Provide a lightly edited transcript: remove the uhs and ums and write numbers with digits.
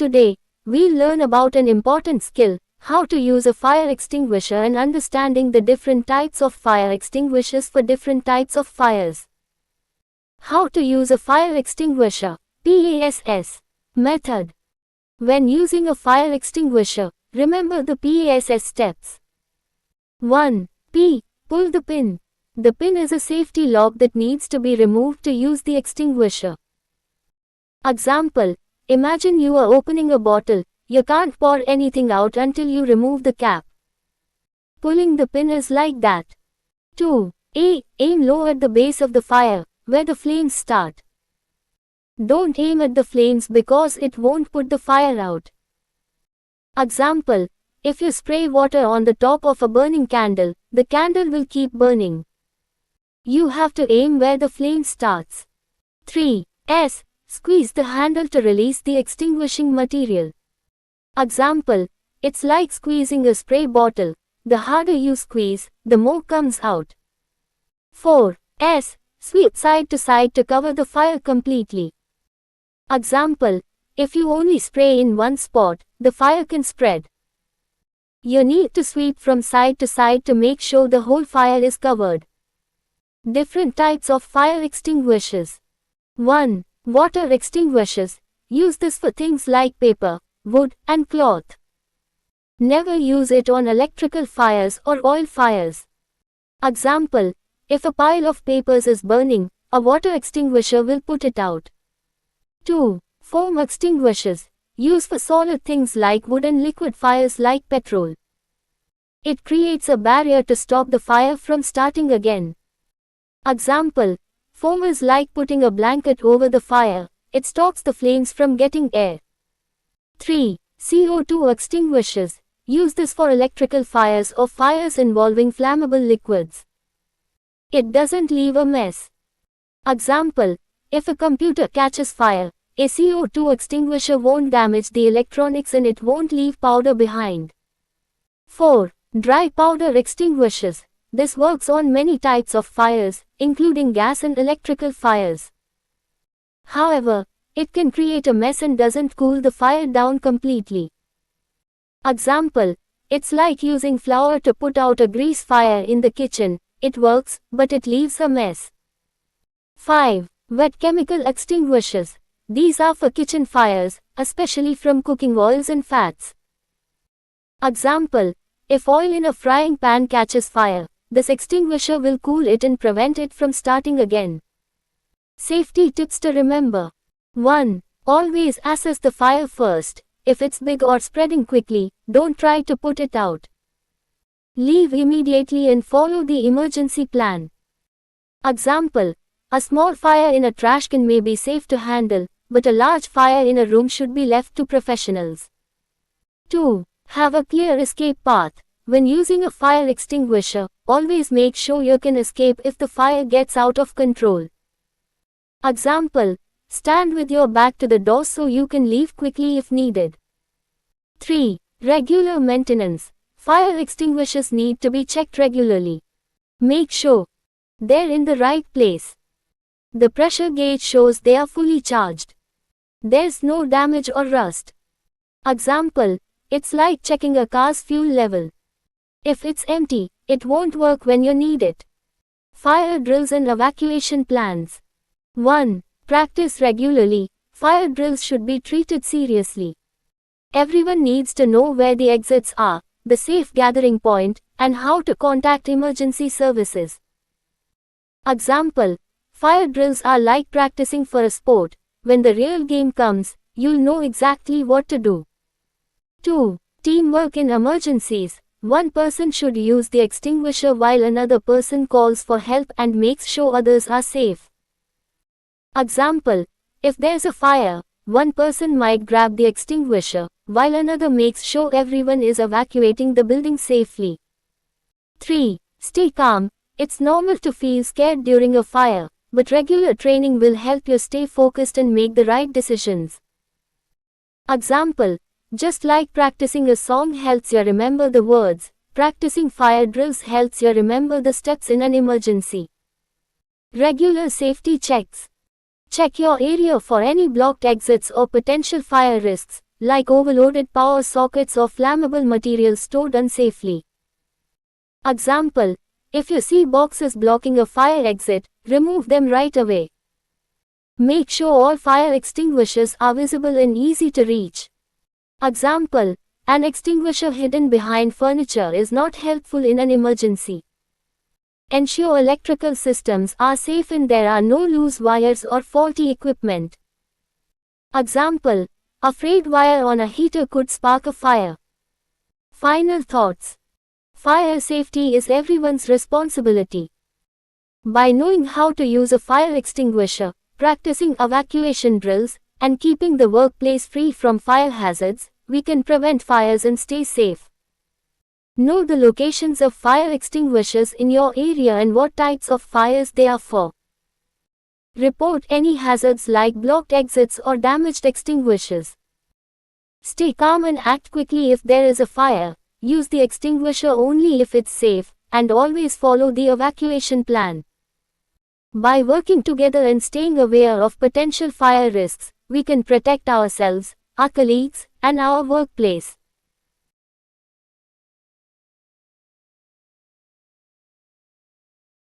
Today, we'll learn about an important skill, how to use a fire extinguisher and understanding the different types of fire extinguishers for different types of fires. How to use a fire extinguisher, PASS. Method. When using a fire extinguisher, remember the PASS steps. 1. P. Pull the pin. The pin is a safety lock that needs to be removed to use the extinguisher. Example. Imagine you are opening a bottle. You can't pour anything out until you remove the cap. Pulling the pin is like that. 2. A. Aim low at the base of the fire, where the flames start. Don't aim at the flames because it won't put the fire out. Example. If you spray water on the top of a burning candle, the candle will keep burning. You have to aim where the flame starts. 3. S. Squeeze the handle to release the extinguishing material. Example. It's like squeezing a spray bottle. The harder you squeeze, the more comes out. 4. S. Sweep side to side to cover the fire completely. Example. If you only spray in one spot, the fire can spread. You need to sweep from side to side to make sure the whole fire is covered. Different types of fire extinguishers. 1. Water extinguishers. Use this for things like paper, wood, and cloth. Never use it on electrical fires or oil fires. Example. If a pile of papers is burning, a water extinguisher will put it out. 2. Foam extinguishers. Used for solid things like wood and liquid fires like petrol. It creates a barrier to stop the fire from starting again. Example. Foam is like putting a blanket over the fire. It stops the flames from getting air. 3. CO2 extinguishers. Use this for electrical fires or fires involving flammable liquids. It doesn't leave a mess. Example. If a computer catches fire, a CO2 extinguisher won't damage the electronics and it won't leave powder behind. 4. Dry powder extinguishers. This works on many types of fires, including gas and electrical fires. However, it can create a mess and doesn't cool the fire down completely. Example. It's like using flour to put out a grease fire in the kitchen. It works, but it leaves a mess. 5. Wet chemical extinguishers. These are for kitchen fires, especially from cooking oils and fats. Example. If oil in a frying pan catches fire, this extinguisher will cool it and prevent it from starting again. Safety tips to remember. 1. Always assess the fire first. If it's big or spreading quickly, don't try to put it out. Leave immediately and follow the emergency plan. Example. A small fire in a trash can may be safe to handle, but a large fire in a room should be left to professionals. 2. Have a clear escape path. When using a fire extinguisher, always make sure you can escape if the fire gets out of control. Example. Stand with your back to the door so you can leave quickly if needed. 3. Regular maintenance. Fire extinguishers need to be checked regularly. Make sure they're in the right place. The pressure gauge shows they are fully charged. There's no damage or rust. Example. It's like checking a car's fuel level. If it's empty, it won't work when you need it. Fire drills and evacuation plans. 1. Practice regularly. Fire drills should be treated seriously. Everyone needs to know where the exits are, the safe gathering point, and how to contact emergency services. Example. Fire drills are like practicing for a sport. When the real game comes, you'll know exactly what to do. 2. Teamwork in emergencies. One person should use the extinguisher while another person calls for help and makes sure others are safe. Example. If there's a fire, one person might grab the extinguisher, while another makes sure everyone is evacuating the building safely. 3. Stay calm. It's normal to feel scared during a fire, but regular training will help you stay focused and make the right decisions. Example. Just like practicing a song helps you remember the words, practicing fire drills helps you remember the steps in an emergency. Regular safety checks. Check your area for any blocked exits or potential fire risks. like overloaded power sockets or flammable materials stored unsafely. Example: if you see boxes blocking a fire exit, remove them right away. Make sure all fire extinguishers are visible and easy to reach. Example: an extinguisher hidden behind furniture is not helpful in an emergency. Ensure electrical systems are safe and there are no loose wires or faulty equipment. Example: a frayed wire on a heater could spark a fire. Final thoughts. Fire safety is everyone's responsibility. By knowing how to use a fire extinguisher, practicing evacuation drills, and keeping the workplace free from fire hazards, we can prevent fires and stay safe. Know the locations of fire extinguishers in your area and what types of fires they are for. Report any hazards like blocked exits or damaged extinguishers. Stay calm and act quickly if there is a fire. Use the extinguisher only if it's safe, and always follow the evacuation plan. By working together and staying aware of potential fire risks, we can protect ourselves, our colleagues, and our workplace.